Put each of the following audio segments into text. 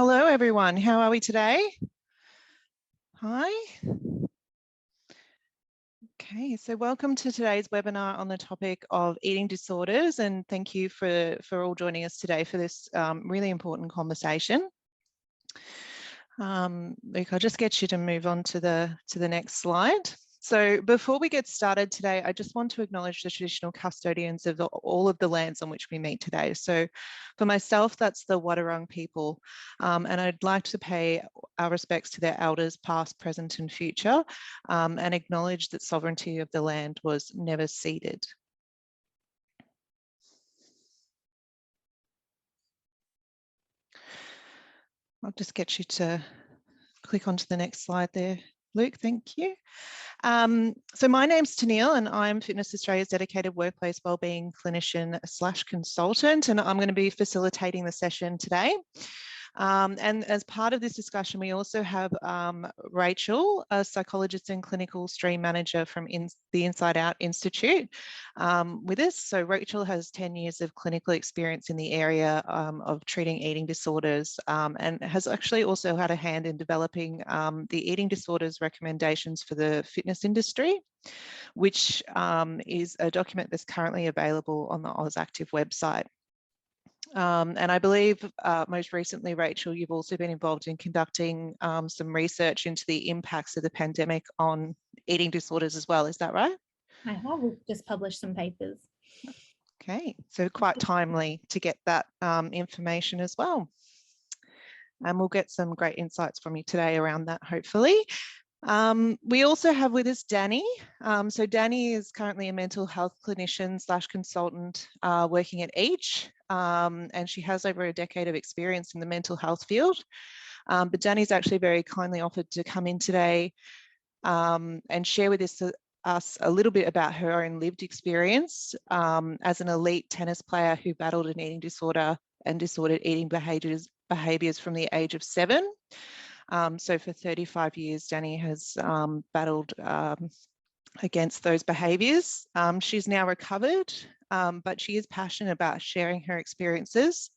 Hello, everyone. How are we today? Hi. Okay, so welcome to today's webinar on the topic of eating disorders, and thank you for all joining us today for this really important conversation. Luke, I'll just get you to move on to the next slide. So before we get started today, I just want to acknowledge the traditional custodians of all of the lands on which we meet today. So for myself, that's the Wadawurrung people. And I'd like to pay our respects to their elders, past, present and future, and acknowledge that sovereignty of the land was never ceded. I'll just get you to click onto the next slide there, Luke, thank you. So my name's Tennille and I'm Fitness Australia's dedicated workplace wellbeing clinician / consultant, and I'm going to be facilitating the session today. And as part of this discussion, we also have Rachel, a psychologist and clinical stream manager from the Inside Out Institute with us. So Rachel has 10 years of clinical experience in the area of treating eating disorders and has actually also had a hand in developing the eating disorders recommendations for the fitness industry, which is a document that's currently available on the AusActive website. And I believe most recently, Rachel, you've also been involved in conducting some research into the impacts of the pandemic on eating disorders as well. Is that right? I have. We've just published some papers. Okay, so quite timely to get that information as well. And we'll get some great insights from you today around that, hopefully. We also have with us Danny. So Danny is currently a mental health clinician / consultant working at Each, and she has over a decade of experience in the mental health field. But Danny's actually very kindly offered to come in today and share with us a little bit about her own lived experience as an elite tennis player who battled an eating disorder and disordered eating behaviours from the age of 7. So for 35 years, Danny has battled against those behaviours. She's now recovered, but she is passionate about sharing her experiences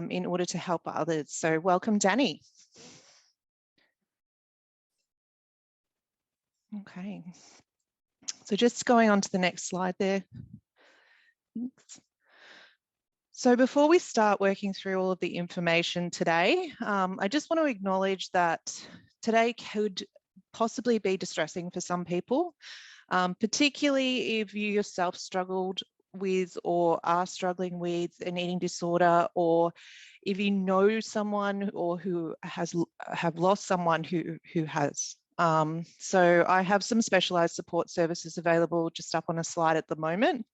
in order to help others. So welcome, Danny. Okay. So just going on to the next slide there. Thanks. So before we start working through all of the information today, I just want to acknowledge that today could possibly be distressing for some people, particularly if you yourself struggled with or are struggling with an eating disorder, or if you know someone or who have lost someone who has. So I have some specialised support services available just up on a slide at the moment.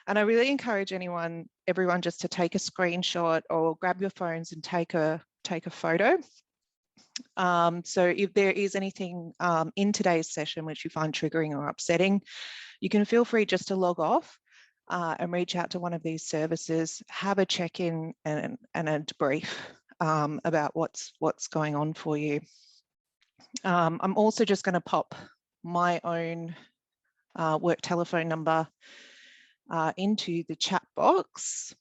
And I really encourage everyone just to take a screenshot or grab your phones and take a photo. So if there is anything in today's session which you find triggering or upsetting, you can feel free just to log off and reach out to one of these services, have a check-in and a debrief about what's going on for you. I'm also just going to pop my own work telephone number into the chat box.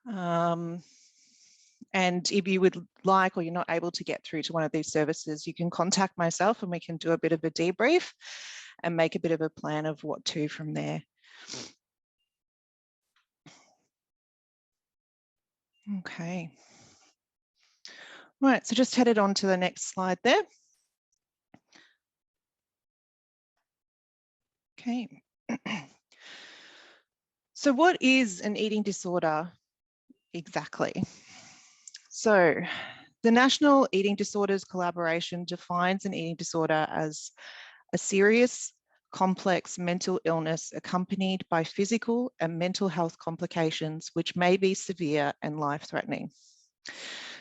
And if you would like, or you're not able to get through to one of these services, you can contact myself and we can do a bit of a debrief and make a bit of a plan of what to from there. Okay. All right, so just headed on to the next slide there. Okay. So what is an eating disorder exactly? So the National Eating Disorders Collaboration defines an eating disorder as a serious, complex mental illness accompanied by physical and mental health complications which may be severe and life-threatening.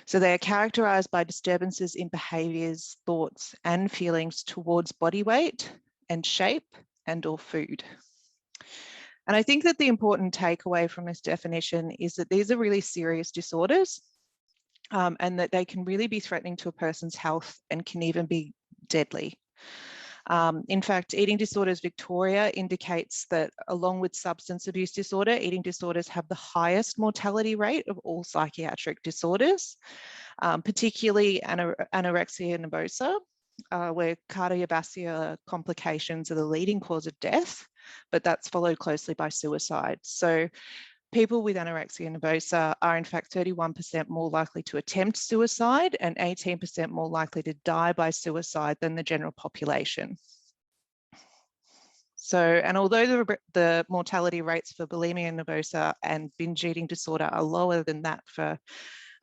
So they are characterised by disturbances in behaviours, thoughts and feelings towards body weight and shape and or food. And I think that the important takeaway from this definition is that these are really serious disorders and that they can really be threatening to a person's health and can even be deadly. In fact, Eating Disorders Victoria indicates that along with substance abuse disorder, eating disorders have the highest mortality rate of all psychiatric disorders, particularly anorexia nervosa, where cardiovascular complications are the leading cause of death, but that's followed closely by suicide. So people with anorexia nervosa are in fact 31% more likely to attempt suicide and 18% more likely to die by suicide than the general population. So, and although the mortality rates for bulimia nervosa and binge eating disorder are lower than that for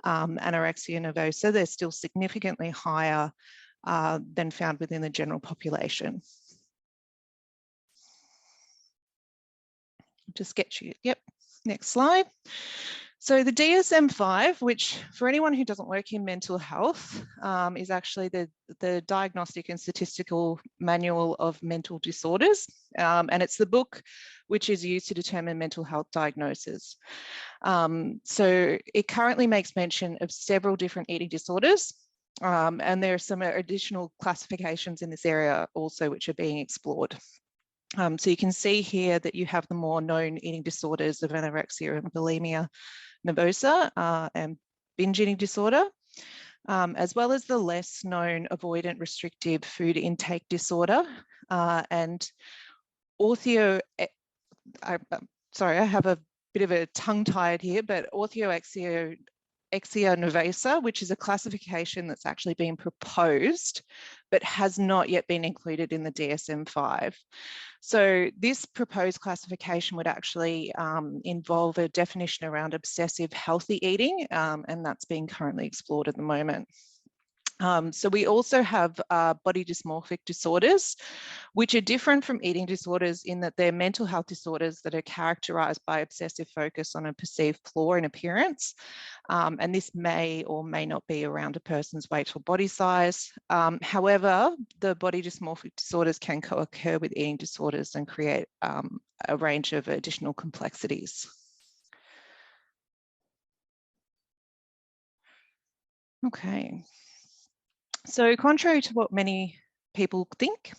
anorexia nervosa, they're still significantly higher than found within the general population. Just get you, yep, next slide. So the DSM-5, which for anyone who doesn't work in mental health, is actually the Diagnostic and Statistical Manual of Mental Disorders. And it's the book which is used to determine mental health diagnosis. So it currently makes mention of several different eating disorders. And there are some additional classifications in this area also which are being explored. So you can see here that you have the more known eating disorders of anorexia and bulimia nervosa and binge eating disorder, as well as the less known avoidant restrictive food intake disorder and sorry, I have a bit of a tongue tied here, but orthoexia nervosa, which is a classification that's actually been proposed, but has not yet been included in the DSM-5. So this proposed classification would actually involve a definition around obsessive healthy eating, and that's being currently explored at the moment. So we also have body dysmorphic disorders, which are different from eating disorders in that they're mental health disorders that are characterized by obsessive focus on a perceived flaw in appearance. And this may or may not be around a person's weight or body size. However, the body dysmorphic disorders can co-occur with eating disorders and create a range of additional complexities. Okay. So contrary to what many people think,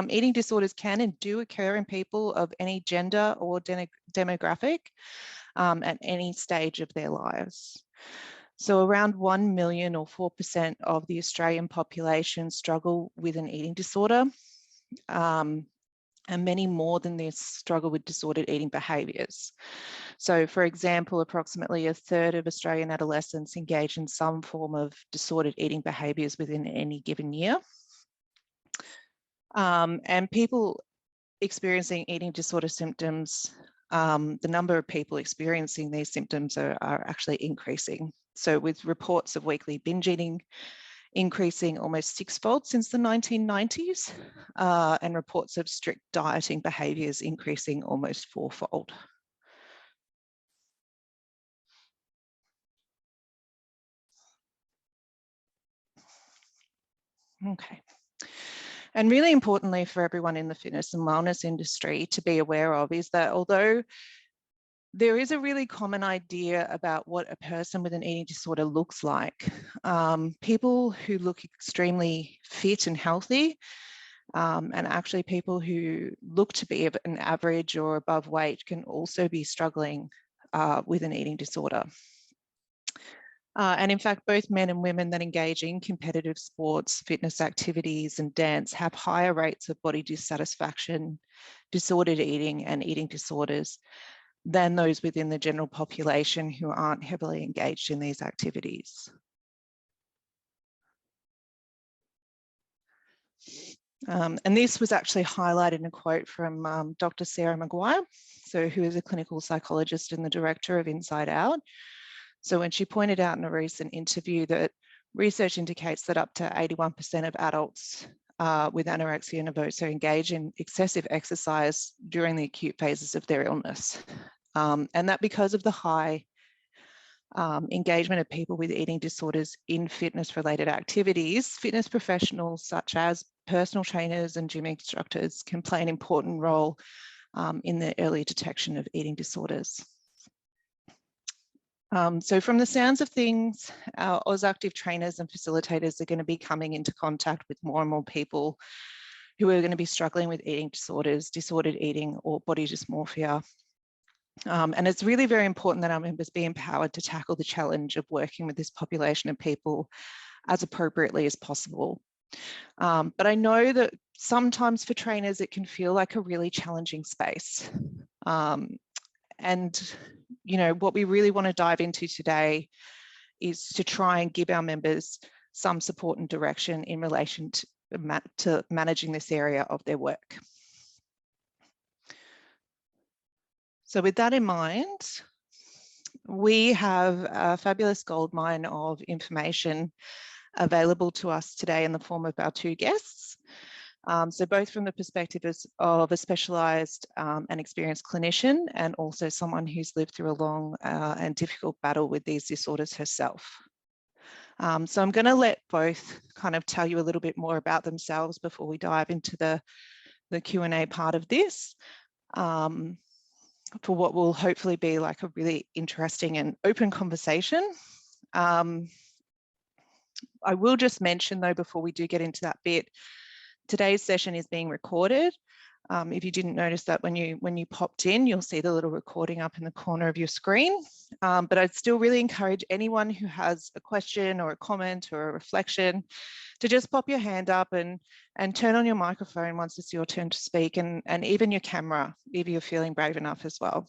eating disorders can and do occur in people of any gender or demographic at any stage of their lives. So around 1 million or 4% of the Australian population struggle with an eating disorder, and many more than this struggle with disordered eating behaviours. So for example, approximately a third of Australian adolescents engage in some form of disordered eating behaviours within any given year. And people experiencing eating disorder symptoms, the number of people experiencing these symptoms are actually increasing. So with reports of weekly binge eating increasing almost sixfold since the 1990s, and reports of strict dieting behaviours increasing almost fourfold. Okay. And really importantly for everyone in the fitness and wellness industry to be aware of is that although there is a really common idea about what a person with an eating disorder looks like, people who look extremely fit and healthy, and actually people who look to be of an average or above weight can also be struggling with an eating disorder. And in fact, both men and women that engage in competitive sports, fitness activities and dance have higher rates of body dissatisfaction, disordered eating and eating disorders than those within the general population who aren't heavily engaged in these activities. And this was actually highlighted in a quote from Dr. Sarah Maguire, who is a clinical psychologist and the director of Inside Out. So when she pointed out in a recent interview that research indicates that up to 81% of adults with anorexia nervosa engage in excessive exercise during the acute phases of their illness. And that because of the high engagement of people with eating disorders in fitness-related activities, fitness professionals such as personal trainers and gym instructors can play an important role in the early detection of eating disorders. So from the sounds of things, our AusActive trainers and facilitators are going to be coming into contact with more and more people who are going to be struggling with eating disorders, disordered eating, or body dysmorphia. And it's really very important that our members be empowered to tackle the challenge of working with this population of people as appropriately as possible. But I know that sometimes for trainers, it can feel like a really challenging space. And, you know, what we really want to dive into today is to try and give our members some support and direction in relation to managing this area of their work. So with that in mind, we have a fabulous goldmine of information available to us today in the form of our two guests. So both from the perspective of a specialised and experienced clinician, and also someone who's lived through a long and difficult battle with these disorders herself. So I'm going to let both kind of tell you a little bit more about themselves before we dive into the Q&A part of this, for what will hopefully be like a really interesting and open conversation. I will just mention though, before we do get into that bit, today's session is being recorded. If you didn't notice that when you popped in, you'll see the little recording up in the corner of your screen. But I'd still really encourage anyone who has a question or a comment or a reflection to just pop your hand up and turn on your microphone once it's your turn to speak, and even your camera if you're feeling brave enough as well.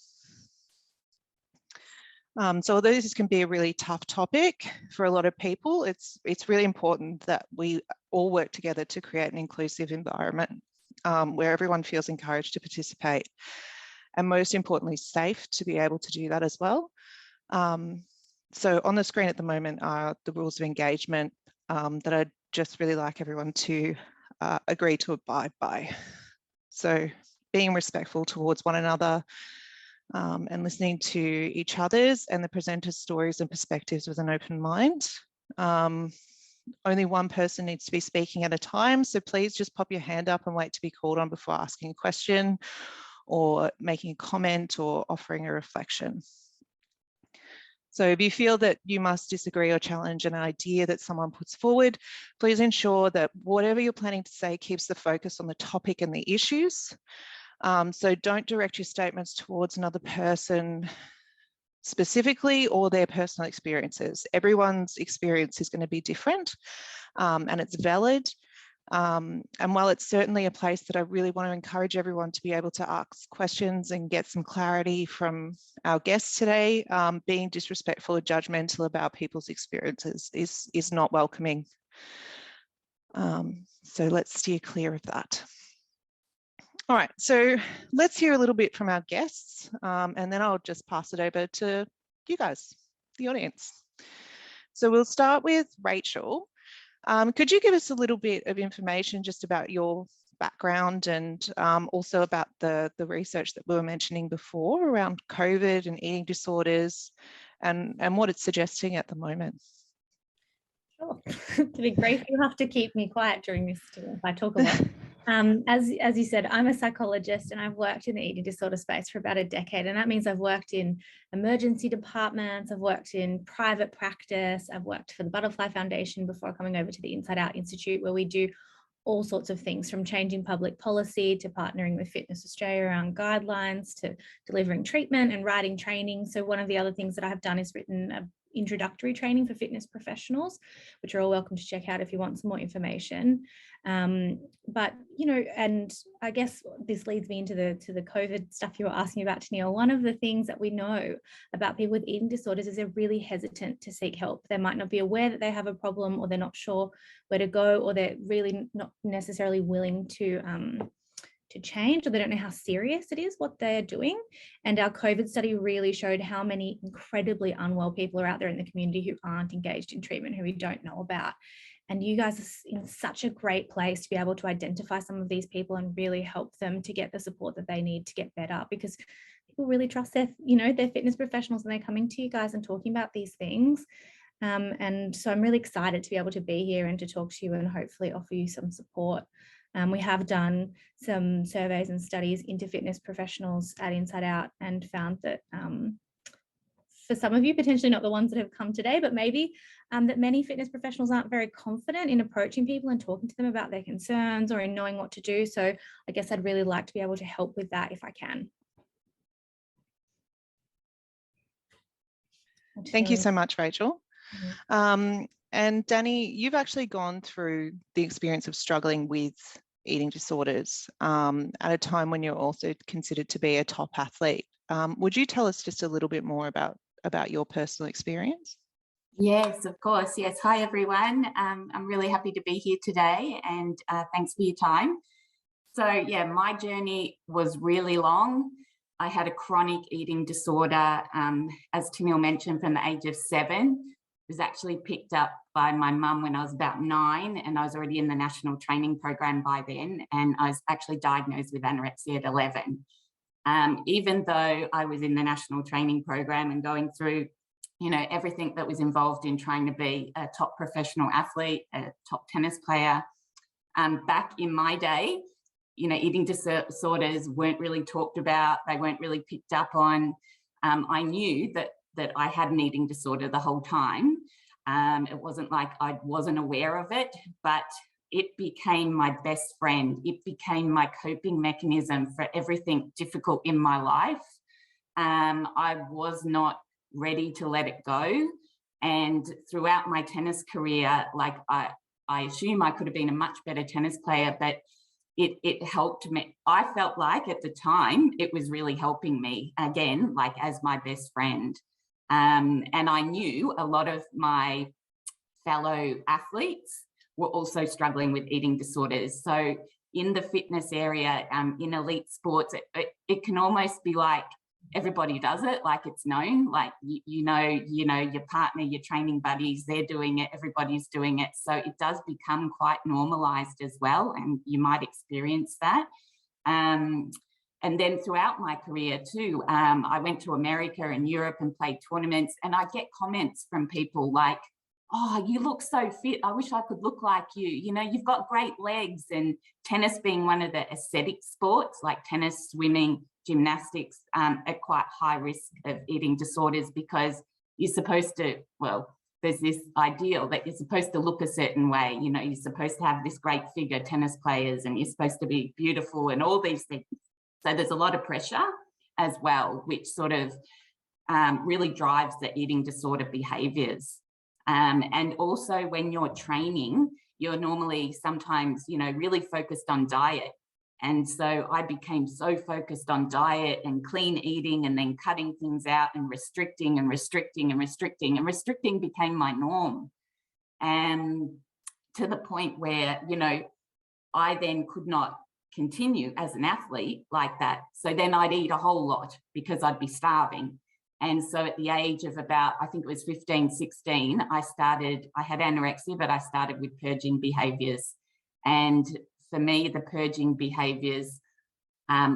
So although this can be a really tough topic for a lot of people, it's really important that we all work together to create an inclusive environment where everyone feels encouraged to participate, and most importantly, safe to be able to do that as well. So on the screen at the moment are the rules of engagement that I'd just really like everyone to agree to abide by. So being respectful towards one another, and listening to each other's and the presenters' stories and perspectives with an open mind. Only one person needs to be speaking at a time, so please just pop your hand up and wait to be called on before asking a question or making a comment or offering a reflection. So if you feel that you must disagree or challenge an idea that someone puts forward, please ensure that whatever you're planning to say keeps the focus on the topic and the issues. So don't direct your statements towards another person specifically or their personal experiences. Everyone's experience is going to be different, and it's valid. And while it's certainly a place that I really want to encourage everyone to be able to ask questions and get some clarity from our guests today, being disrespectful or judgmental about people's experiences is not welcoming. So let's steer clear of that. All right, so let's hear a little bit from our guests, and then I'll just pass it over to you guys, the audience. So we'll start with Rachel. Could you give us a little bit of information just about your background and also about the research that we were mentioning before around COVID and eating disorders and what it's suggesting at the moment? Sure. To be brief, you have to keep me quiet during this if I talk a lot. As you said, I'm a psychologist and I've worked in the eating disorder space for about a decade. And that means I've worked in emergency departments, I've worked in private practice, I've worked for the Butterfly Foundation before coming over to the Inside Out Institute, where we do all sorts of things, from changing public policy to partnering with Fitness Australia around guidelines to delivering treatment and writing training. So one of the other things that I have done is written introductory training for fitness professionals, which are all welcome to check out if you want some more information. But you know, and I guess this leads me into the COVID stuff you were asking about, Tennille. One of the things that we know about people with eating disorders is they're really hesitant to seek help. They might not be aware that they have a problem, or they're not sure where to go, or they're really not necessarily willing to change, or they don't know how serious it is what they're doing. And our COVID study really showed how many incredibly unwell people are out there in the community who aren't engaged in treatment, who we don't know about. And you guys are in such a great place to be able to identify some of these people and really help them to get the support that they need to get better, because people really trust their fitness professionals, and they're coming to you guys and talking about these things. And so I'm really excited to be able to be here and to talk to you and hopefully offer you some support. We have done some surveys and studies into fitness professionals at Inside Out and found that for some of you, potentially not the ones that have come today, but maybe that many fitness professionals aren't very confident in approaching people and talking to them about their concerns or in knowing what to do. So I guess I'd really like to be able to help with that if I can. Thank you so much, Rachel. And Danny, you've actually gone through the experience of struggling with eating disorders at a time when you're also considered to be a top athlete. Would you tell us just a little bit more about your personal experience? Yes, of course. Yes. Hi, everyone. I'm really happy to be here today, and thanks for your time. So yeah, my journey was really long. I had a chronic eating disorder, as Tennille mentioned, from the age of 7. It was actually picked up by my mum when I was about 9, and I was already in the national training program by then, and I was actually diagnosed with anorexia at 11. Even though I was in the national training program and going through, you know, everything that was involved in trying to be a top professional athlete, a top tennis player, back in my day, you know, eating disorders weren't really talked about. They weren't really picked up on. I knew that I had an eating disorder the whole time. It wasn't like I wasn't aware of it, but it became my best friend. It became my coping mechanism for everything difficult in my life. I was not ready to let it go. And throughout my tennis career, like I assume I could have been a much better tennis player, but it helped me. I felt like at the time it was really helping me, again, like as my best friend. And I knew a lot of my fellow athletes were also struggling with eating disorders. So in the fitness area, in elite sports, it can almost be like everybody does it, like it's known, like you know your partner, your training buddies, they're doing it, everybody's doing it. So it does become quite normalized as well, and you might experience that. And then throughout my career too, I went to America and Europe and played tournaments, and I get comments from people like, oh, you look so fit. I wish I could look like you. You know, you've got great legs. And tennis being one of the aesthetic sports, like tennis, swimming, gymnastics, at quite high risk of eating disorders, because you're supposed to, well, there's this ideal that you're supposed to look a certain way. You know, you're supposed to have this great figure, tennis players, and you're supposed to be beautiful and all these things. So there's a lot of pressure as well, which sort of really drives the eating disorder behaviors. And also when you're training, you're normally sometimes, you know, really focused on diet. And so I became so focused on diet and clean eating, and then cutting things out and restricting and restricting and restricting, and restricting became my norm. And to the point where, you know, I then could not continue as an athlete like that. So then I'd eat a whole lot because I'd be starving. And so at the age of about, I think it was 15, 16, I had anorexia, but I started with purging behaviors. And for me, the purging behaviors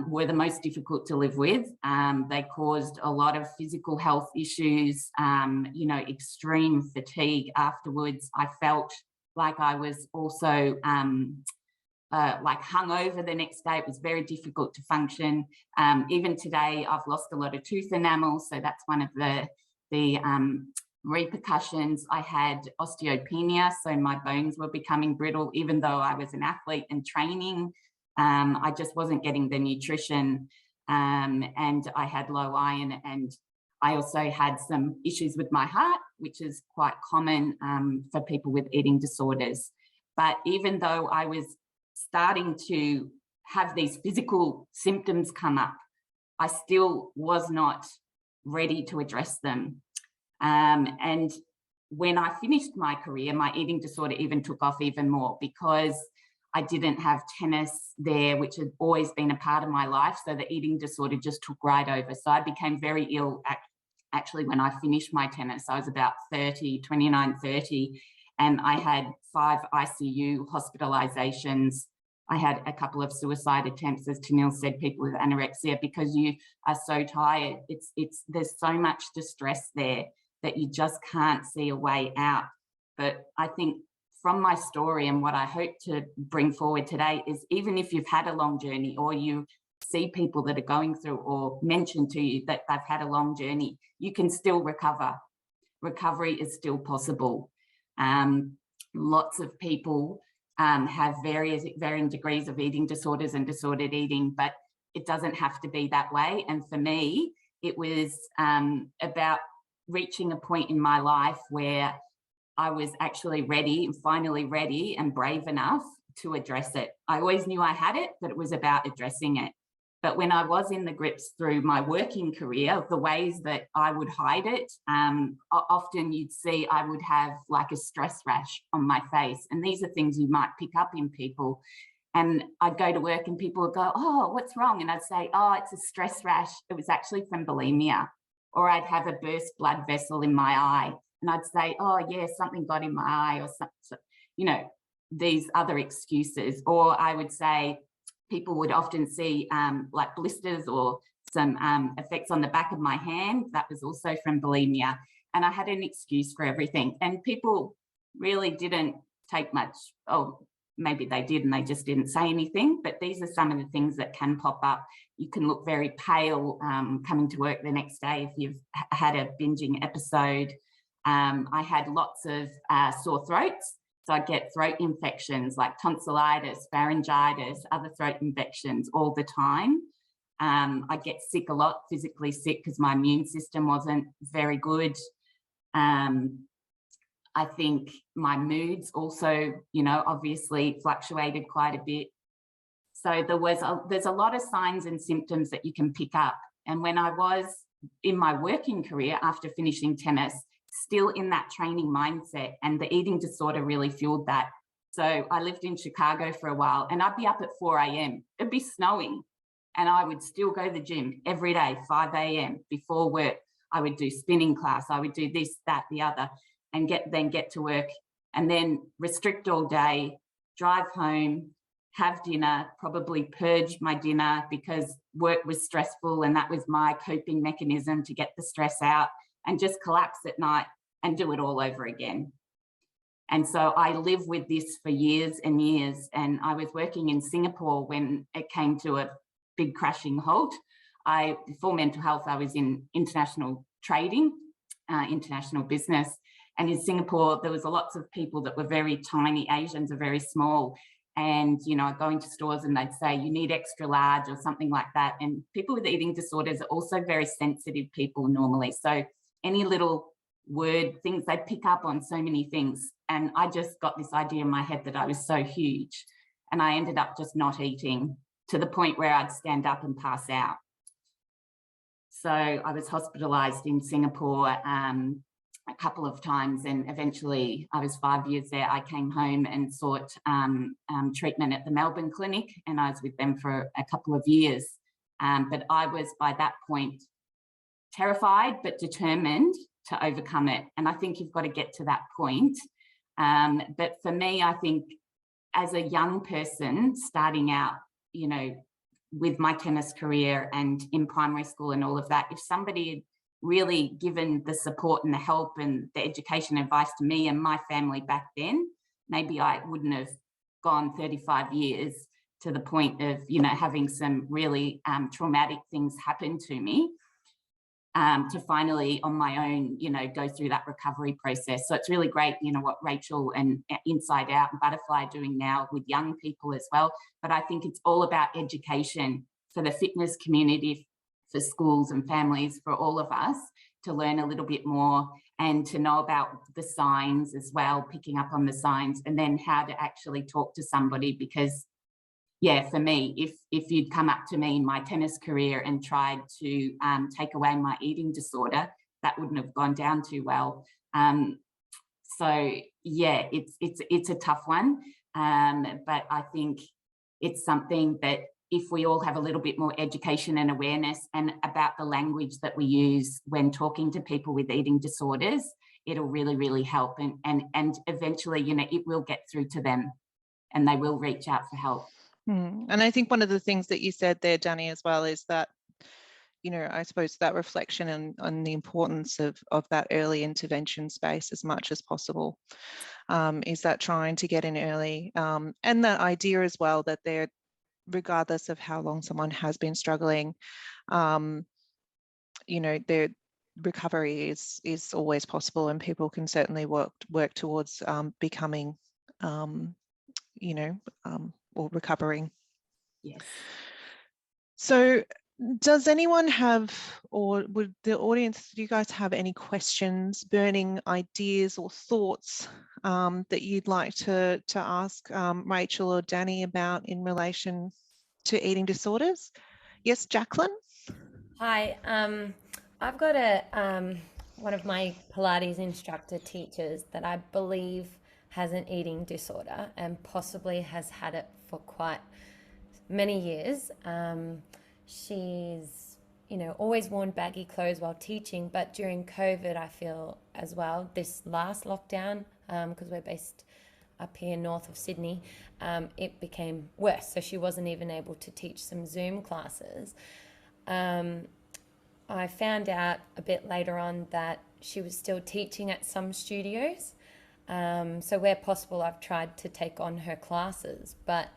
were the most difficult to live with. They caused a lot of physical health issues, you know, extreme fatigue afterwards. I felt like I was also like hungover the next day. It was very difficult to function. Even today, I've lost a lot of tooth enamel, so that's one of the repercussions. I had osteopenia, so my bones were becoming brittle, even though I was an athlete and training. I just wasn't getting the nutrition, and I had low iron, and I also had some issues with my heart, which is quite common for people with eating disorders. But even though I was starting to have these physical symptoms come up, I still was not ready to address them. And when I finished my career, my eating disorder even took off even more, because I didn't have tennis there, which had always been a part of my life. So the eating disorder just took right over. So I became very ill actually when I finished my tennis. I was about 29, 30, and I had 5 ICU hospitalizations. I had a couple of suicide attempts, as Tennille said, people with anorexia, because you are so tired. There's so much distress there that you just can't see a way out. But I think from my story, and what I hope to bring forward today, is even if you've had a long journey, or you see people that are going through or mention to you that they've had a long journey, you can still recover. Recovery is still possible. Lots of people have varying degrees of eating disorders and disordered eating, but it doesn't have to be that way. And for me, it was about reaching a point in my life where I was actually ready, finally ready and brave enough to address it. I always knew I had it, but it was about addressing it. But when I was in the grips through my working career, the ways that I would hide it, often you'd see I would have like a stress rash on my face. And these are things you might pick up in people. And I'd go to work and people would go, oh, what's wrong? And I'd say, oh, it's a stress rash. It was actually from bulimia. Or I'd have a burst blood vessel in my eye. And I'd say, oh, yeah, something got in my eye, or something, you know, these other excuses. Or I would say, people would often see like blisters or some effects on the back of my hand. That was also from bulimia. And I had an excuse for everything. And people really didn't take much. Oh, maybe they did and they just didn't say anything. But these are some of the things that can pop up. You can look very pale coming to work the next day if you've had a binging episode. I had lots of sore throats. So I get throat infections like tonsillitis, pharyngitis, other throat infections all the time. I get sick a lot, physically sick, because my immune system wasn't very good. I think my moods also, you know, obviously fluctuated quite a bit. So there's a lot of signs and symptoms that you can pick up. And when I was in my working career after finishing tennis, still in that training mindset, and the eating disorder really fueled that. So I lived in Chicago for a while and I'd be up at 4 a.m. It'd be snowing and I would still go to the gym every day, 5 a.m. before work. I would do spinning class. I would do this, that, the other, and then get to work and then restrict all day, drive home, have dinner, probably purge my dinner because work was stressful and that was my coping mechanism to get the stress out, and just collapse at night and do it all over again. And so I lived with this for years and years. And I was working in Singapore when it came to a big crashing halt. Before mental health, I was in international trading, international business. And in Singapore, there was lots of people that were very tiny. Asians are very small. And, you know, I'd go into stores and they'd say, you need extra large or something like that. And people with eating disorders are also very sensitive people normally. So any little word, things, they pick up on so many things. And I just got this idea in my head that I was so huge. And I ended up just not eating to the point where I'd stand up and pass out. So I was hospitalized in Singapore a couple of times, and eventually I was 5 years there. I came home and sought treatment at the Melbourne Clinic, and I was with them for a couple of years. But I was, by that point, terrified but determined to overcome it. And I think you've got to get to that point. But for me, I think as a young person starting out, you know, with my tennis career and in primary school and all of that, if somebody had really given the support and the help and the education advice to me and my family back then, maybe I wouldn't have gone 35 years to the point of, you know, having some really traumatic things happen to me. To finally on my own, you know, go through that recovery process. So it's really great, you know, what Rachel and Inside Out and Butterfly are doing now with young people as well. But I think it's all about education for the fitness community, for schools and families, for all of us to learn a little bit more and to know about the signs as well, picking up on the signs, and then how to actually talk to somebody. Because yeah, for me, if you'd come up to me in my tennis career and tried to take away my eating disorder, that wouldn't have gone down too well. So yeah, it's a tough one, but I think it's something that if we all have a little bit more education and awareness and about the language that we use when talking to people with eating disorders, it'll really, really help. And eventually, you know, it will get through to them and they will reach out for help. And I think one of the things that you said there, Danny, as well, is that, you know, I suppose that reflection on the importance of that early intervention space as much as possible, is that trying to get in early, and the idea as well that there regardless of how long someone has been struggling, you know, their recovery is always possible, and people can certainly work towards becoming, you know, or recovering. Yes. So does anyone have, or would the audience, do you guys have any questions, burning ideas or thoughts that you'd like to ask Rachel or Danny about in relation to eating disorders? Yes, Jacqueline? Hi, I've got one of my Pilates instructor teachers that I believe has an eating disorder and possibly has had it for quite many years. She's, you know, always worn baggy clothes while teaching, but during COVID, I feel as well, this last lockdown, because we're based up here north of Sydney, it became worse. So she wasn't even able to teach some Zoom classes. I found out a bit later on that she was still teaching at some studios. So where possible, I've tried to take on her classes, but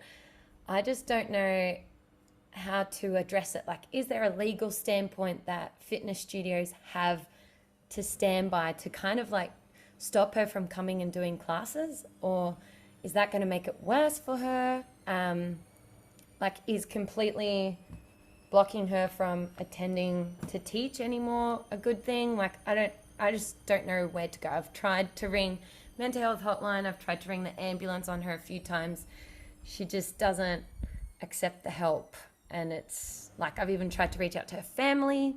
I just don't know how to address it. Like, is there a legal standpoint that fitness studios have to stand by to kind of like stop her from coming and doing classes? Or is that going to make it worse for her? Like, is completely blocking her from attending to teach anymore a good thing? Like, I just don't know where to go. I've tried to ring mental health hotline. I've tried to ring the ambulance on her a few times. She just doesn't accept the help. And it's like, I've even tried to reach out to her family.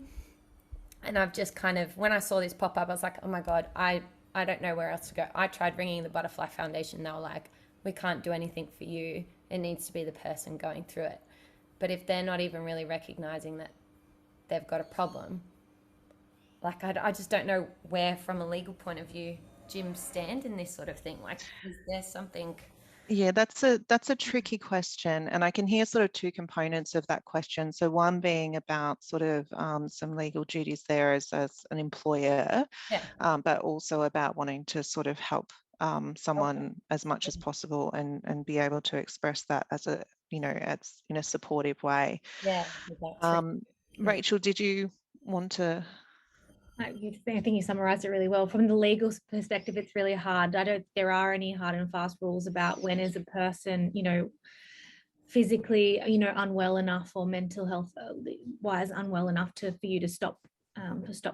And I've just kind of, when I saw this pop up, I was like, oh my God, I don't know where else to go. I tried ringing the Butterfly Foundation. They were like, we can't do anything for you. It needs to be the person going through it. But if they're not even really recognizing that they've got a problem, like, I just don't know where, from a legal point of view, gyms stand in this sort of thing. Like, is there something? Yeah, that's a tricky question, and I can hear sort of two components of that question. So one being about sort of some legal duties there as an employer, Yeah. but also about wanting to sort of help someone as much as possible and be able to express that as a, you know, as in a supportive way. Yeah. Rachel, did you want to? I think you summarized it really well. From the legal perspective, it's really hard. I don't think there are any hard and fast rules about when is a person, you know, physically, you know, unwell enough or mental health wise unwell enough for you to stop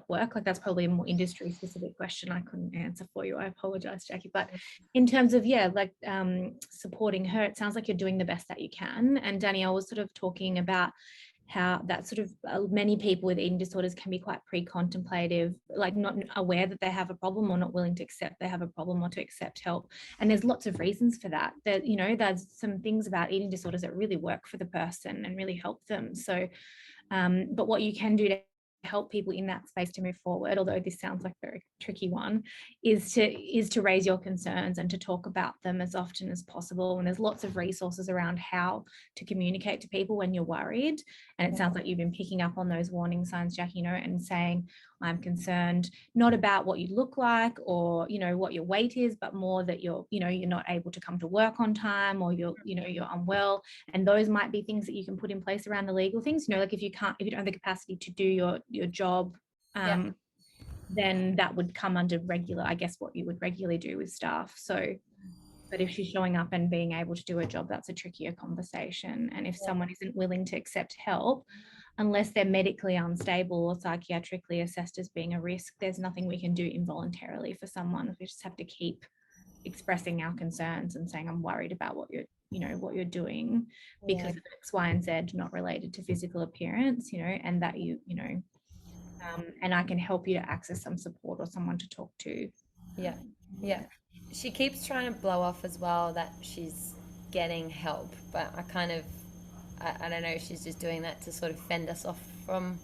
work. Like, that's probably a more industry specific question I couldn't answer for you. I apologize, Jackie. But in terms of, yeah, like supporting her, it sounds like you're doing the best that you can. And Danielle was sort of talking about how that sort of many people with eating disorders can be quite pre-contemplative, like not aware that they have a problem or not willing to accept they have a problem or to accept help. And there's lots of reasons for that. That, you know, there's some things about eating disorders that really work for the person and really help them. So, but what you can do to help people in that space to move forward, although this sounds like a very tricky one, is to raise your concerns and to talk about them as often as possible. And there's lots of resources around how to communicate to people when you're worried. And it sounds like you've been picking up on those warning signs, Jackie, you know, and saying, I'm concerned not about what you look like or, you know, what your weight is, but more that you're, you know, you're not able to come to work on time, or you're, you know, you're unwell. And those might be things that you can put in place around the legal things, you know, like if you don't have the capacity to do your job, then that would come under regular, I guess, what you would regularly do with staff. So, but if she's showing up and being able to do a job, that's a trickier conversation. And if someone isn't willing to accept help, unless they're medically unstable or psychiatrically assessed as being a risk, there's nothing we can do involuntarily for someone. We just have to keep expressing our concerns and saying, I'm worried about what you're doing because of X, Y, and Z, not related to physical appearance, you know, and that you know, and I can help you to access some support or someone to talk to. Yeah. She keeps trying to blow off as well that she's getting help, but I don't know if she's just doing that to sort of fend us off from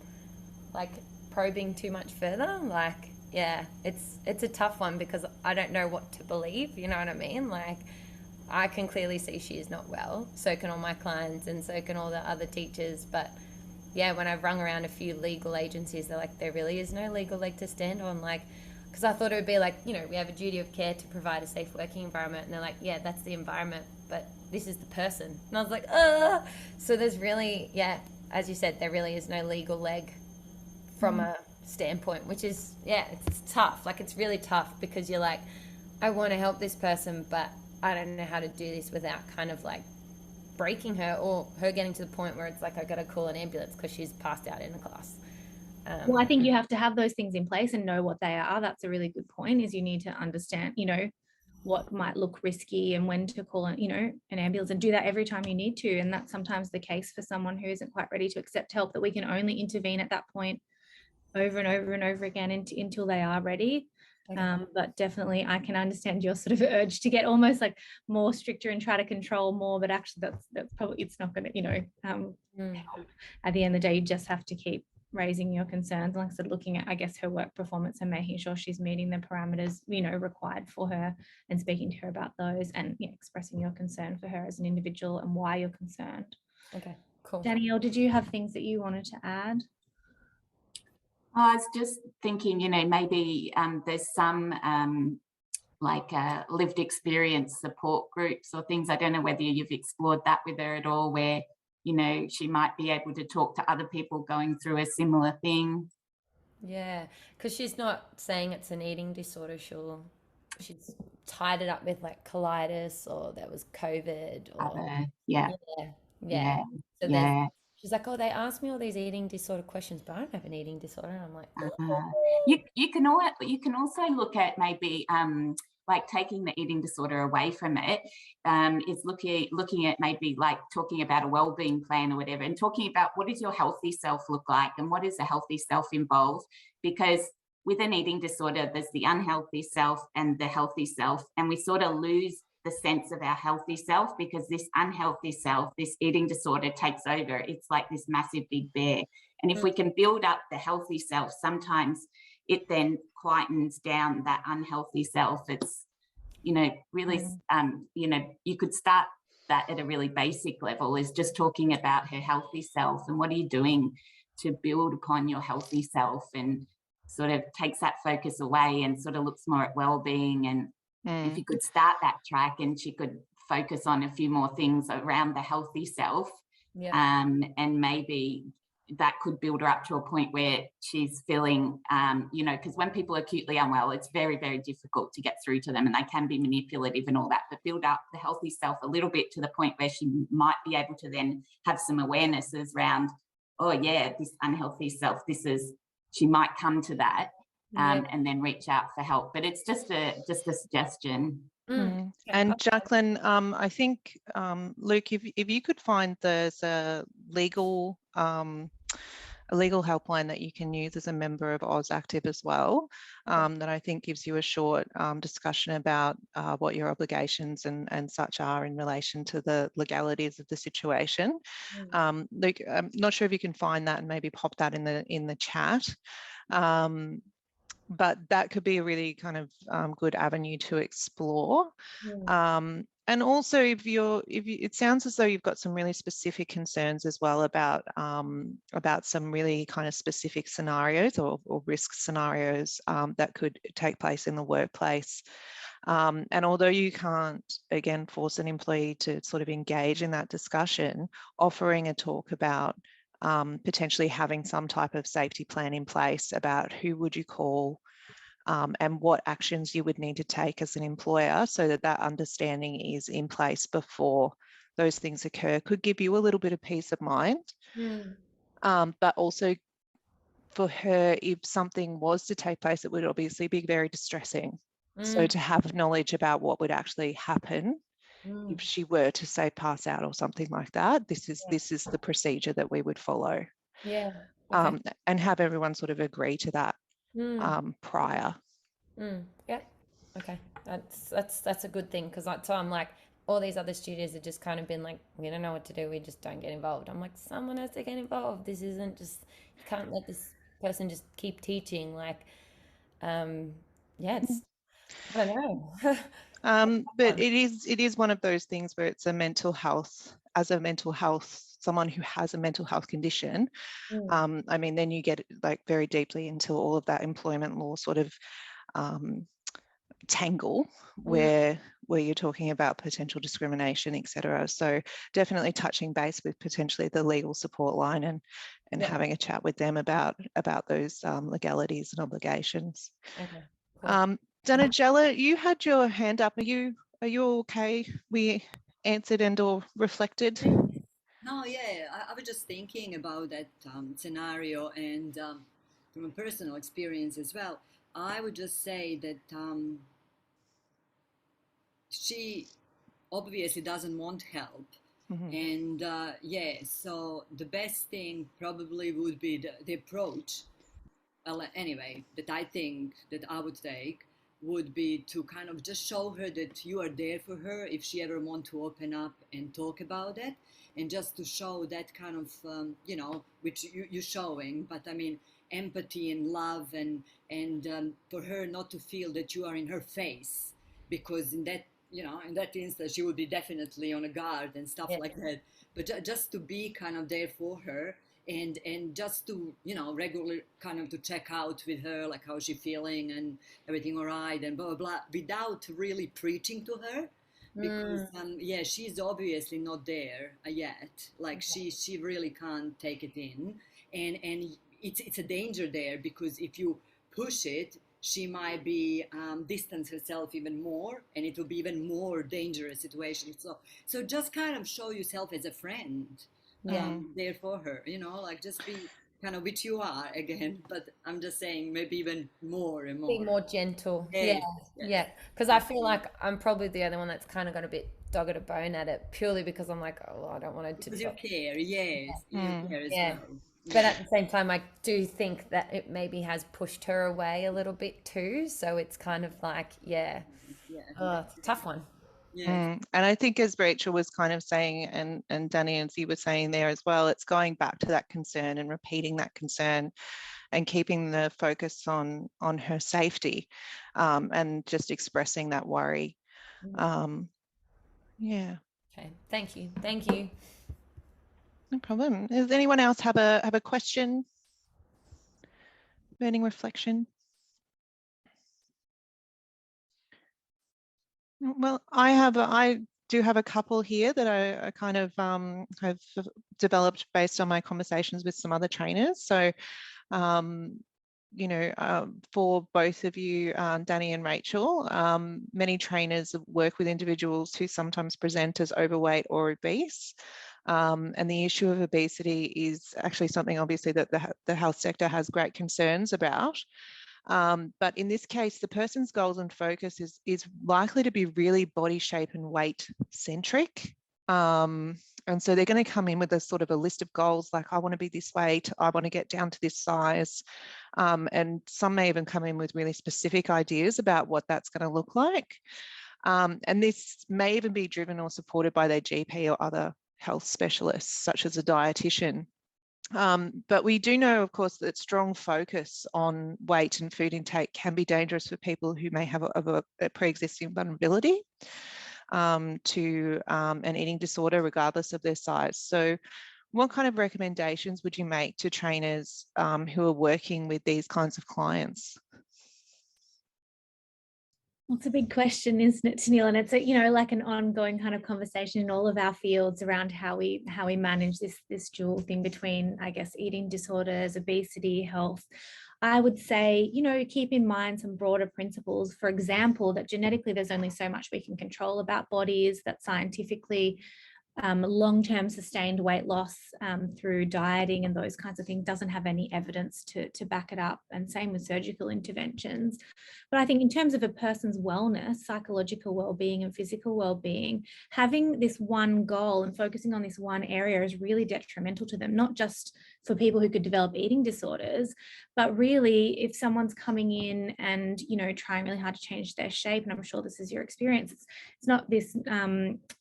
like probing too much further. Like, yeah, it's a tough one because I don't know what to believe, you know what I mean? Like, I can clearly see she is not well, so can all my clients and so can all the other teachers, but yeah, when I've rung around a few legal agencies, they're like, there really is no legal leg to stand on. Like, because I thought it would be like, you know, we have a duty of care to provide a safe working environment. And they're like, yeah, that's the environment, but this is the person. And I was like, so there's really, as you said, there really is no legal leg from a standpoint, which is, it's tough. Like, it's really tough because you're like, I want to help this person, but I don't know how to do this without kind of like breaking her, or her getting to the point where it's like, I got to call an ambulance because she's passed out in the class. Well, I think you have to have those things in place and know what they are. That's a really good point, is you need to understand, what might look risky and when to call an ambulance, and do that every time you need to. And that's sometimes the case for someone who isn't quite ready to accept help, that we can only intervene at that point over and over and over again until they are ready. Okay. But definitely I can understand your sort of urge to get almost like more stricter and try to control more, but actually that's probably, it's not going to, help. At the end of the day, you just have to keep raising your concerns, like I said, looking at, I guess, her work performance and making sure she's meeting the parameters, required for her, and speaking to her about those, and expressing your concern for her as an individual and why you're concerned. Okay, cool. Danielle, did you have things that you wanted to add? I was just thinking, maybe there's some lived experience support groups or things. I don't know whether you've explored that with her at all, where she might be able to talk to other people going through a similar thing. Yeah, because she's not saying it's an eating disorder. She's tied it up with like colitis, or there was COVID, or So she's like, oh, they asked me all these eating disorder questions, but I don't have an eating disorder. And I'm like, you can also look at maybe like taking the eating disorder away from it, is looking at maybe like talking about a wellbeing plan or whatever, and talking about what does your healthy self look like and what does a healthy self involve. Because with an eating disorder, there's the unhealthy self and the healthy self, and we sort of lose the sense of our healthy self because this unhealthy self, this eating disorder, takes over. It's like this massive big bear. And if we can build up the healthy self, sometimes it then quietens down that unhealthy self. It's, really, you could start that at a really basic level, is just talking about her healthy self and what are you doing to build upon your healthy self, and sort of takes that focus away and sort of looks more at well-being. And if you could start that track and she could focus on a few more things around the healthy self, and maybe that could build her up to a point where she's feeling, because when people are acutely unwell, it's very, very difficult to get through to them, and they can be manipulative and all that, but build up the healthy self a little bit to the point where she might be able to then have some awarenesses around, oh yeah, this unhealthy self, she might come to that, and then reach out for help. But it's just a suggestion. And Jacqueline, I think, Luke, if you could find there's a legal helpline that you can use as a member of AusActive as well, that I think gives you a short discussion about what your obligations and such are in relation to the legalities of the situation. Luke, I'm not sure if you can find that and maybe pop that in the chat. But that could be a really kind of good avenue to explore. And also, it sounds as though you've got some really specific concerns as well about some really kind of specific scenarios or risk scenarios that could take place in the workplace. And although you can't, again, force an employee to sort of engage in that discussion, offering a talk about potentially having some type of safety plan in place about who would you call and what actions you would need to take as an employer, so that understanding is in place before those things occur, could give you a little bit of peace of mind. But also for her, if something was to take place, it would obviously be very distressing. So to have knowledge about what would actually happen if she were to, say, pass out or something like that, this is the procedure that we would follow. And have everyone sort of agree to that prior. Okay, that's a good thing, because I'm like, all these other studios have just kind of been like, we don't know what to do, we just don't get involved. I'm like, someone has to get involved. This isn't just, you can't let this person just keep teaching. Like, it's, I don't know. But it is one of those things where it's someone who has a mental health condition. I mean, then you get like very deeply into all of that employment law sort of tangle where you're talking about potential discrimination, etc. So definitely touching base with potentially the legal support line and having a chat with them about those legalities and obligations. Okay, cool. Danijela, you had your hand up. Are you okay? We answered and or reflected. No, yeah, I was just thinking about that scenario, and from a personal experience as well. I would just say that she obviously doesn't want help. And yeah, so the best thing probably would be the approach, anyway, that I think that I would take would be to kind of just show her that you are there for her if she ever want to open up and talk about it, and just to show that kind of you know, which you're showing, but I mean empathy and love, and for her not to feel that you are in her face, because in that, you know, in that instance she would be definitely on a guard and stuff like that. But just to be kind of there for her, and just to, you know, regularly kind of to check out with her, like how's she feeling and everything all right and blah blah blah, without really preaching to her, because yeah, she's obviously not there yet, like she really can't take it in, and it's a danger there, because if you push it, she might be distance herself even more, and it will be even more dangerous situation. So just kind of show yourself as a friend, there for her, you know, like just be kind of which you are again, but I'm just saying maybe even more and more. Be more gentle. Yes, Yeah. Because I feel like I'm probably the other one that's kind of got a bit dog at a bone at it, purely because I'm like, oh, well, I don't want it to. Because you care, yes, you care as well. But at the same time, I do think that it maybe has pushed her away a little bit too. So it's kind of like, it's a tough one. And I think, as Rachel was kind of saying, and Danny and Z were saying there as well, it's going back to that concern and repeating that concern and keeping the focus on her safety, and just expressing that worry. Yeah. Okay. Thank you. No problem. Does anyone else have a question? Burning reflection? Well, I do have a couple here that I kind of have developed based on my conversations with some other trainers. So, you know, for both of you, Danny and Rachel, many trainers work with individuals who sometimes present as overweight or obese. And the issue of obesity is actually something obviously that the health sector has great concerns about. But in this case, the person's goals and focus is likely to be really body shape and weight centric. And so they're going to come in with a sort of a list of goals, like I want to be this weight, I want to get down to this size. And some may even come in with really specific ideas about what that's going to look like. And this may even be driven or supported by their GP or other health specialists, such as a dietitian. But we do know, of course, that strong focus on weight and food intake can be dangerous for people who may have a pre-existing vulnerability to an eating disorder, regardless of their size. So what kind of recommendations would you make to trainers who are working with these kinds of clients? Well, it's a big question, isn't it, Tennille? And it's you know, like an ongoing kind of conversation in all of our fields around how we manage this dual thing between, I guess, eating disorders, obesity, health. I would say, you know, keep in mind some broader principles. For example, that genetically there's only so much we can control about bodies, that scientifically long-term sustained weight loss through dieting and those kinds of things doesn't have any evidence to back it up, and same with surgical interventions. But I think in terms of a person's wellness, psychological well-being and physical well-being, having this one goal and focusing on this one area is really detrimental to them, not just for people who could develop eating disorders, but really if someone's coming in and, you know, trying really hard to change their shape, and I'm sure this is your experience, it's not this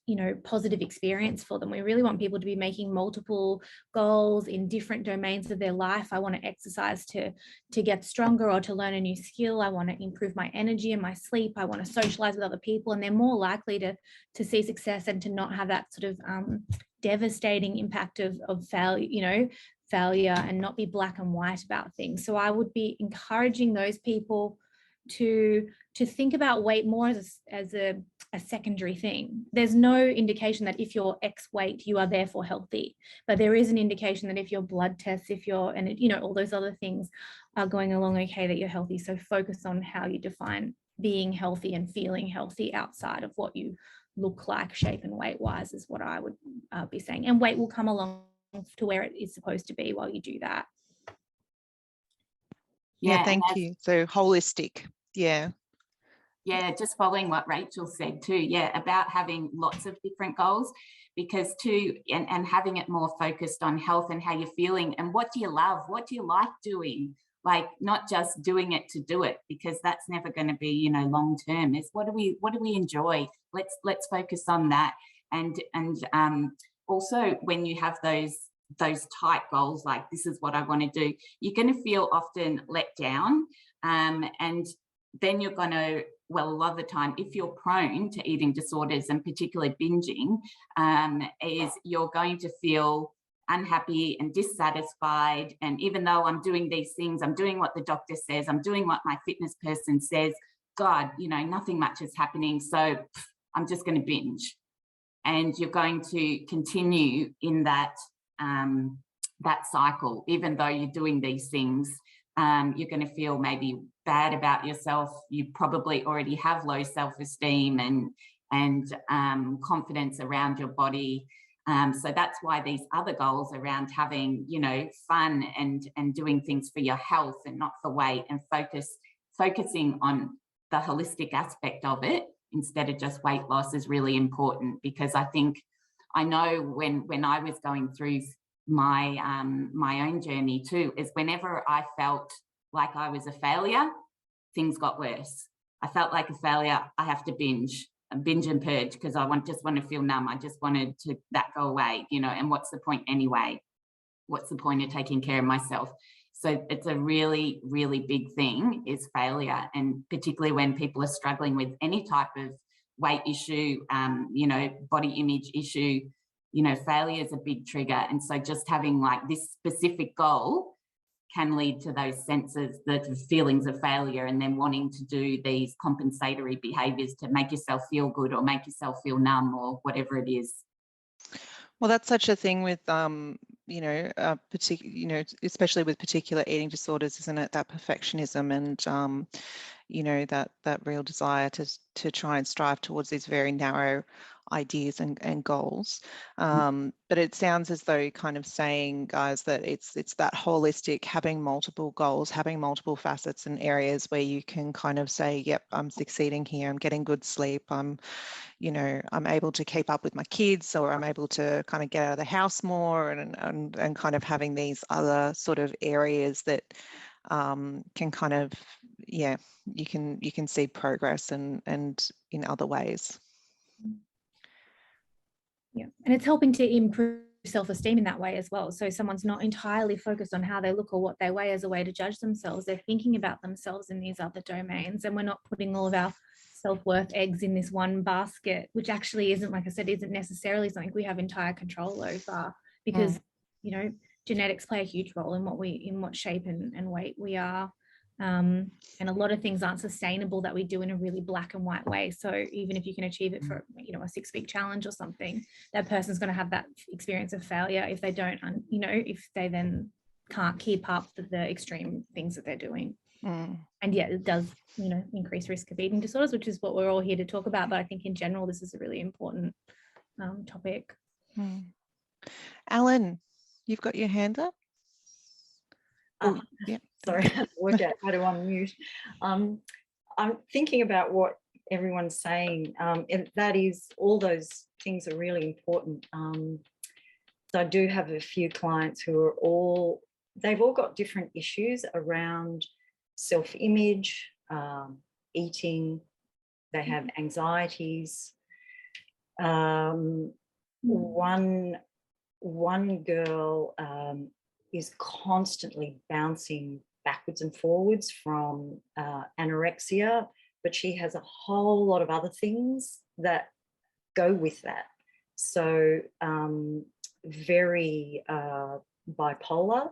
you know, positive experience for them. We really want people to be making multiple goals in different domains of their life. I want to exercise to get stronger or to learn a new skill. I want to improve my energy and my sleep. I want to socialize with other people, and they're more likely to see success and to not have that sort of devastating impact of failure, you know, failure, and not be black and white about things. So I would be encouraging those people to think about weight more as a secondary thing. There's no indication that if you're X weight, you are therefore healthy, but there is an indication that if your blood tests, if you're, and you know, all those other things are going along okay, that you're healthy. So focus on how you define being healthy and feeling healthy outside of what you look like shape and weight wise is what I would be saying. And weight will come along to where it is supposed to be while you do that. Yeah, thank you. So holistic. Yeah. Yeah, just following what Rachel said too. Yeah, about having lots of different goals, because too, and having it more focused on health and how you're feeling and what do you love, what do you like doing, like not just doing it to do it, because that's never going to be, you know, long term. Is what do we enjoy? Let's focus on that. And also when you have those tight goals, like this is what I want to do, you're going to feel often let down, and then you're going to, well, a lot of the time, if you're prone to eating disorders and particularly binging, is you're going to feel unhappy and dissatisfied. And even though I'm doing these things, I'm doing what the doctor says, I'm doing what my fitness person says, God, you know, nothing much is happening. So I'm just going to binge. And you're going to continue in that cycle, even though you're doing these things. You're going to feel maybe bad about yourself. You probably already have low self-esteem and confidence around your body. So that's why these other goals around having, you know, fun and doing things for your health and not for weight, and focusing on the holistic aspect of it instead of just weight loss is really important. Because I know when I was going through my own journey too, is whenever I felt like I was a failure, things got worse. I felt like a failure, I have to binge and purge because I just want to feel numb. I just wanted to that go away, you know, and what's the point anyway? What's the point of taking care of myself? So it's a really, really big thing is failure. And particularly when people are struggling with any type of weight issue, you know, body image issue, you know, failure is a big trigger. And so just having like this specific goal can lead to those senses, the feelings of failure, and then wanting to do these compensatory behaviors to make yourself feel good or make yourself feel numb or whatever it is. Well, that's such a thing with, you know, you know, especially with particular eating disorders, isn't it? That perfectionism and, you know, that real desire to try and strive towards these very narrow ideas and goals. But it sounds as though you're kind of saying, guys, that it's that holistic, having multiple goals, having multiple facets and areas where you can kind of say, yep, I'm succeeding here, I'm getting good sleep, you know, I'm able to keep up with my kids, or I'm able to kind of get out of the house more, and kind of having these other sort of areas that can kind of, yeah, you can see progress and in other ways. Yeah, and it's helping to improve self-esteem in that way as well. So someone's not entirely focused on how they look or what they weigh as a way to judge themselves. They're thinking about themselves in these other domains, and we're not putting all of our self-worth eggs in this one basket, which actually isn't, like I said, isn't necessarily something we have entire control over, because you know, genetics play a huge role in what shape and weight we are. And a lot of things aren't sustainable that we do in a really black and white way. So even if you can achieve it for, you know, a 6-week challenge or something, that person's going to have that experience of failure if they don't, you know, if they then can't keep up with the extreme things that they're doing. And yeah, it does, you know, increase risk of eating disorders, which is what we're all here to talk about. But I think in general, this is a really important topic. Alan, you've got your hand up. Oh, yeah. Sorry, I have to work out how to unmute. I'm thinking about what everyone's saying, and that is, all those things are really important. So I do have a few clients who are they've all got different issues around self-image, eating, they have anxieties. One girl is constantly bouncing backwards and forwards from anorexia, but she has a whole lot of other things that go with that. So very bipolar.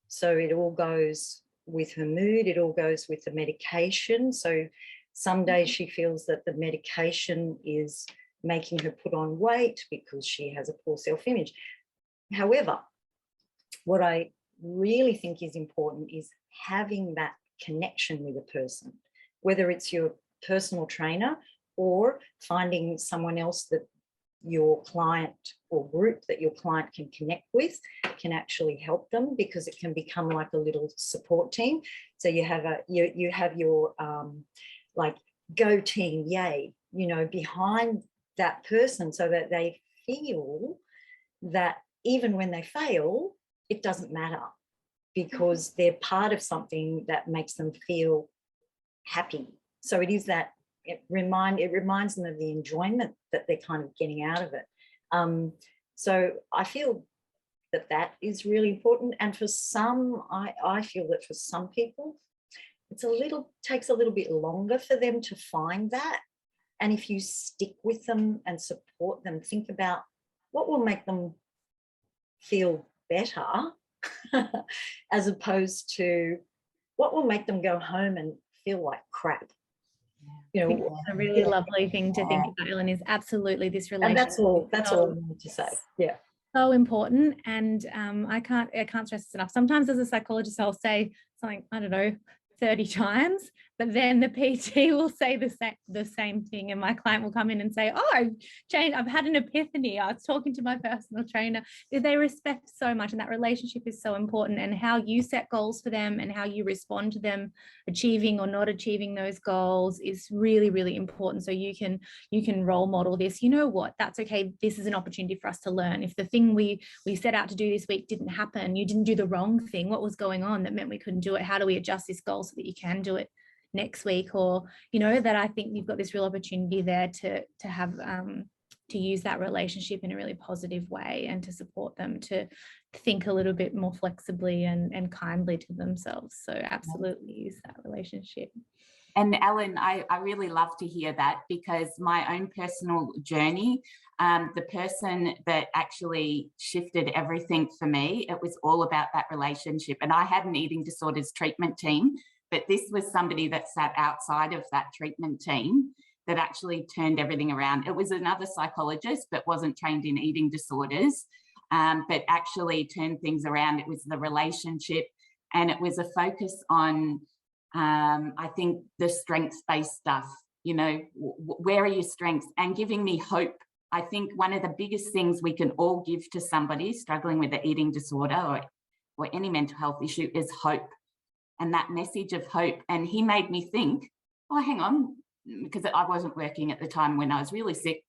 So it all goes with her mood. It all goes with the medication. So some days she feels that the medication is making her put on weight because she has a poor self-image. However, what I really think is important is having that connection with a person, whether it's your personal trainer or finding someone else that your client or group that your client can connect with can actually help them, because it can become like a little support team. So you have your like go team, yay, you know, behind that person, so that they feel that even when they fail, it doesn't matter, because they're part of something that makes them feel happy. So it is that it reminds them of the enjoyment that they're kind of getting out of it. So I feel that is really important. And for some, I feel that for some people, takes a little bit longer for them to find that. And if you stick with them and support them, think about what will make them feel better as opposed to what will make them go home and feel like crap. You know, a really lovely thing to think about, Ellen, is absolutely this relationship. And that's all I wanted to say. Yeah. So important. And I can't stress this enough. Sometimes as a psychologist, I'll say something, I don't know, 30 times, but then the PT will say the same thing, and my client will come in and say, oh, I've changed, I've had an epiphany, I was talking to my personal trainer. They respect so much, and that relationship is so important, and how you set goals for them and how you respond to them achieving or not achieving those goals is really, really important. So you can role model this. You know what, that's okay, this is an opportunity for us to learn. If the thing we set out to do this week didn't happen, you didn't do the wrong thing, what was going on that meant we couldn't do it? How do we adjust this goal so that you can do it next week? Or, you know, that I think you've got this real opportunity there to have to use that relationship in a really positive way, and to support them to think a little bit more flexibly and kindly to themselves. So absolutely use that relationship. And Ellen, I really love to hear that, because my own personal journey, the person that actually shifted everything for me, it was all about that relationship. And I had an eating disorders treatment team, but this was somebody that sat outside of that treatment team that actually turned everything around. It was another psychologist, but wasn't trained in eating disorders, but actually turned things around. It was the relationship, and it was a focus on, I think, the strengths-based stuff. You know, where are your strengths? And giving me hope. I think one of the biggest things we can all give to somebody struggling with an eating disorder or any mental health issue is hope, and that message of hope. And he made me think, oh, hang on, because I wasn't working at the time when I was really sick.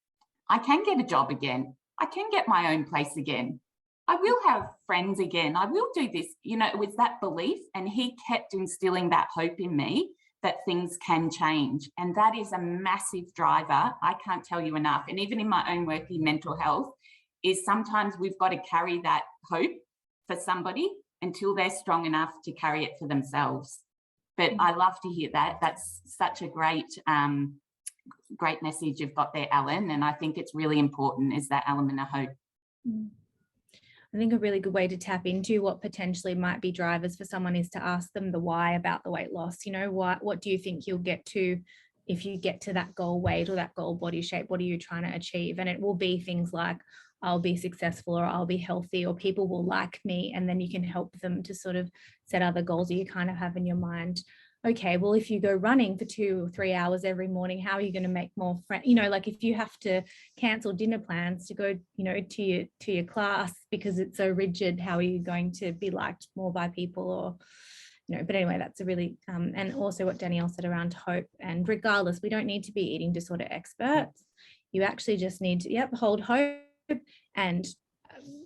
I can get a job again. I can get my own place again. I will have friends again. I will do this. You know, it was that belief, and he kept instilling that hope in me that things can change. And that is a massive driver. I can't tell you enough. And even in my own work in mental health, is sometimes we've got to carry that hope for somebody until they're strong enough to carry it for themselves. But I love to hear that. That's such a great message you've got there, Ellen. And I think it's really important, is that element of hope. I think a really good way to tap into what potentially might be drivers for someone is to ask them the why about the weight loss. You know, what do you think you'll get to if you get to that goal weight or that goal body shape? What are you trying to achieve? And it will be things like, I'll be successful, or I'll be healthy, or people will like me. And then you can help them to sort of set other goals that you kind of have in your mind. Okay, well, if you go running for 2 or 3 hours every morning, how are you going to make more friends? You know, like if you have to cancel dinner plans to go, you know, to your class because it's so rigid, how are you going to be liked more by people? Or, you know, but anyway, that's a really, and also what Danielle said around hope. And regardless, we don't need to be eating disorder experts. You actually just need to, hold hope and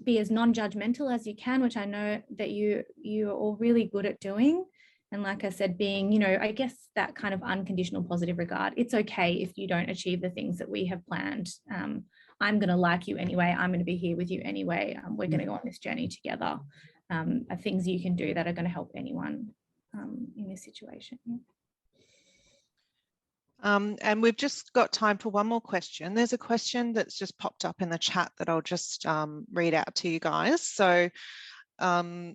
be as non-judgmental as you can, which I know that you're all really good at doing. And like I said, being, you know, I guess that kind of unconditional positive regard. It's okay if you don't achieve the things that we have planned. I'm going to like you anyway. I'm going to be here with you anyway. We're going to go on this journey together. Are things you can do that are going to help anyone in this situation. And we've just got time for one more question. There's a question that's just popped up in the chat that I'll just read out to you guys. So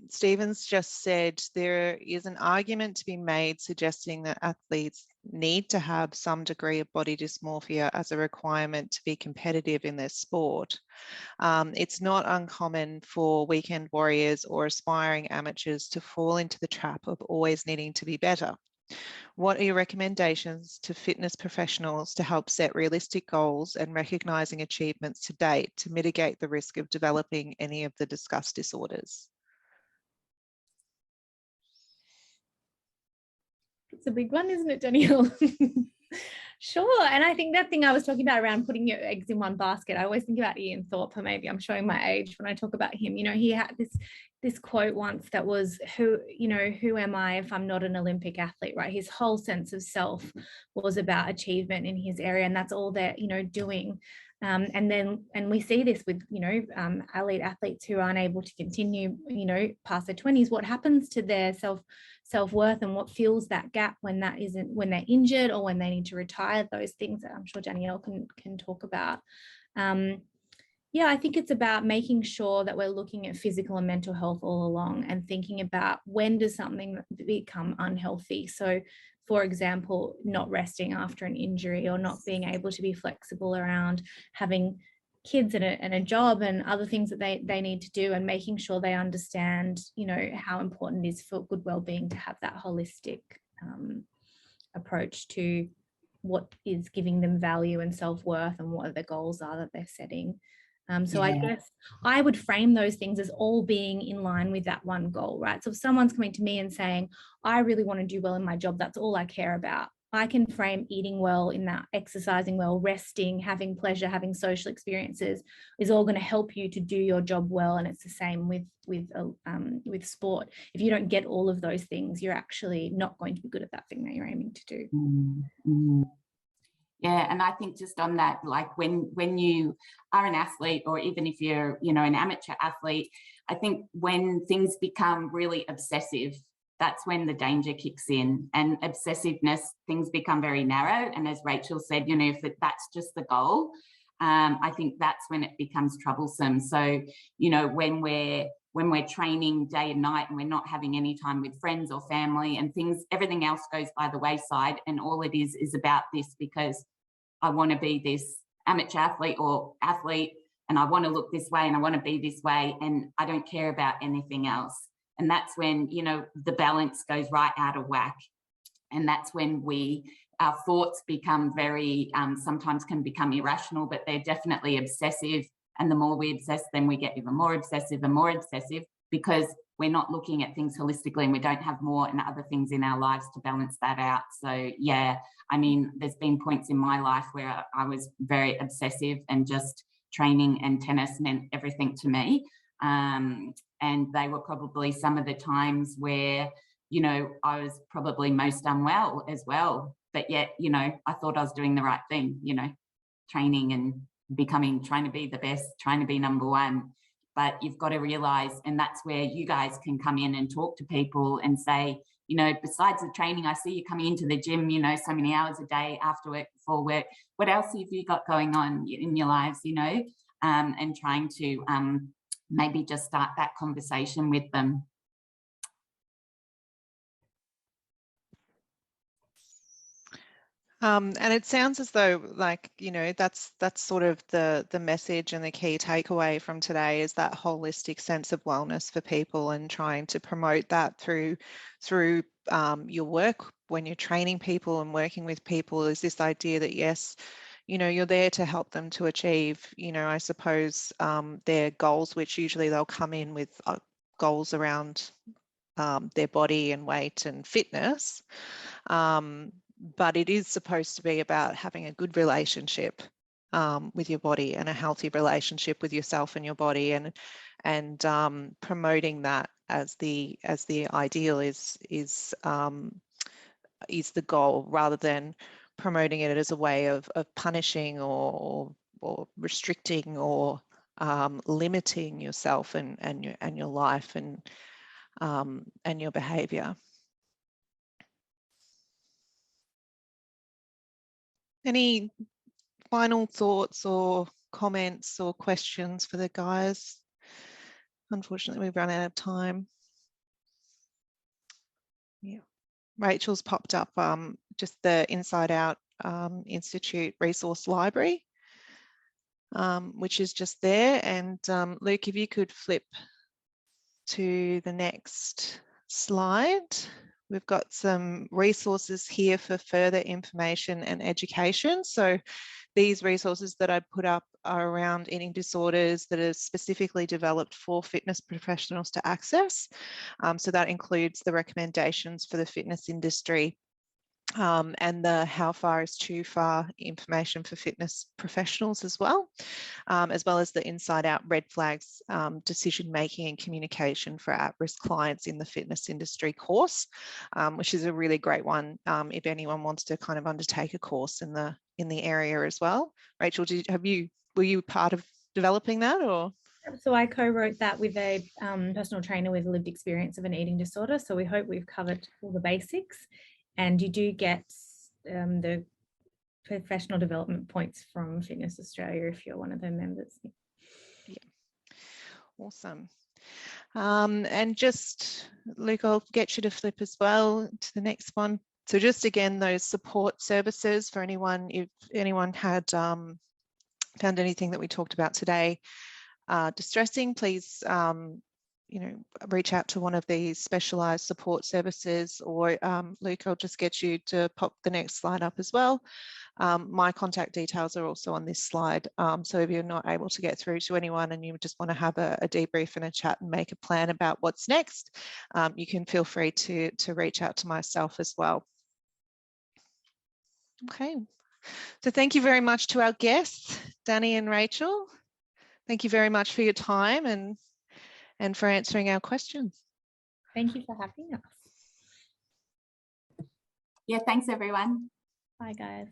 Stephen's just said there is an argument to be made suggesting that athletes need to have some degree of body dysmorphia as a requirement to be competitive in their sport. It's not uncommon for weekend warriors or aspiring amateurs to fall into the trap of always needing to be better. What are your recommendations to fitness professionals to help set realistic goals and recognising achievements to date to mitigate the risk of developing any of the discussed disorders? It's a big one, isn't it, Danielle? Sure. And I think that thing I was talking about around putting your eggs in one basket, I always think about Ian Thorpe, or maybe I'm showing my age when I talk about him. You know, he had this quote once that was, who am I if I'm not an Olympic athlete, right? His whole sense of self was about achievement in his area, and that's all they're, doing. And we see this with, elite athletes who aren't able to continue, past their 20s. What happens to their self-worth, and what fills that gap when they're injured or when they need to retire? Those things that I'm sure Danielle can talk about. Yeah, I think it's about making sure that we're looking at physical and mental health all along, and thinking about when does something become unhealthy. So, for example, not resting after an injury, or not being able to be flexible around having kids and a job and other things that they need to do, and making sure they understand, how important it is for good well-being to have that holistic approach to what is giving them value and self-worth, and what the goals are that they're setting. So I guess I would frame those things as all being in line with that one goal, right? So if someone's coming to me and saying, I really want to do well in my job, that's all I care about, I can frame eating well in that, exercising well, resting, having pleasure, having social experiences is all going to help you to do your job well. And it's the same with sport. If you don't get all of those things, you're actually not going to be good at that thing that you're aiming to do. Mm-hmm. Yeah, and I think just on that, like when you are an athlete, or even if you're, an amateur athlete, I think when things become really obsessive, that's when the danger kicks in. And obsessiveness, things become very narrow. And as Rachel said, if that's just the goal, I think that's when it becomes troublesome. So, when we're training day and night, and we're not having any time with friends or family and things, everything else goes by the wayside. And all it is about this because I want to be this amateur athlete or athlete, and I want to look this way, and I want to be this way, and I don't care about anything else. And that's when, the balance goes right out of whack. And that's when our thoughts become very, sometimes can become irrational, but they're definitely obsessive. And the more we obsess, then we get even more obsessive and more obsessive, because we're not looking at things holistically, and we don't have more and other things in our lives to balance that out. So yeah, I mean, there's been points in my life where I was very obsessive, and just training and tennis meant everything to me. And they were probably some of the times where, I was probably most unwell as well. But yet, I thought I was doing the right thing, training and trying to be the best, trying to be number one. But you've got to realize, and that's where you guys can come in and talk to people and say, besides the training, I see you coming into the gym, so many hours a day after work, before work. What else have you got going on in your lives, and trying to maybe just start that conversation with them. And it sounds as though, like, that's sort of the message and the key takeaway from today, is that holistic sense of wellness for people, and trying to promote that through your work when you're training people and working with people, is this idea that, yes, you're there to help them to achieve, I suppose, their goals, which usually they'll come in with goals around their body and weight and fitness. But it is supposed to be about having a good relationship with your body, and a healthy relationship with yourself and your body, and promoting that as the ideal is the goal, rather than promoting it as a way of punishing or restricting or limiting yourself and your life and your behavior. Any final thoughts or comments or questions for the guys? unfortunately, we've run out of time. Yeah, Rachel's popped up just the Inside Out Institute Resource Library, which is just there. And Luke, if you could flip to the next slide. We've got some resources here for further information and education. So these resources that I put up are around eating disorders that are specifically developed for fitness professionals to access. So that includes the recommendations for the fitness industry, and the how far is too far information for fitness professionals as well as the Inside Out red flags, decision making and communication for at-risk clients in the fitness industry course, which is a really great one if anyone wants to kind of undertake a course in the area as well. Rachel, were you part of developing that, or? So I co-wrote that with a personal trainer with lived experience of an eating disorder. So we hope we've covered all the basics. And you do get the professional development points from Fitness Australia if you're one of their members. Yeah, awesome. And just, Luke, I'll get you to flip as well to the next one. So just again, those support services for anyone, if anyone had found anything that we talked about today distressing, please reach out to one of these specialised support services, or Luke, I'll just get you to pop the next slide up as well. My contact details are also on this slide. So if you're not able to get through to anyone and you just want to have a debrief and a chat and make a plan about what's next, you can feel free to reach out to myself as well. Okay, so thank you very much to our guests, Danny and Rachel. Thank you very much for your time and for answering our questions. Thank you for having us. Yeah, thanks everyone. Bye guys.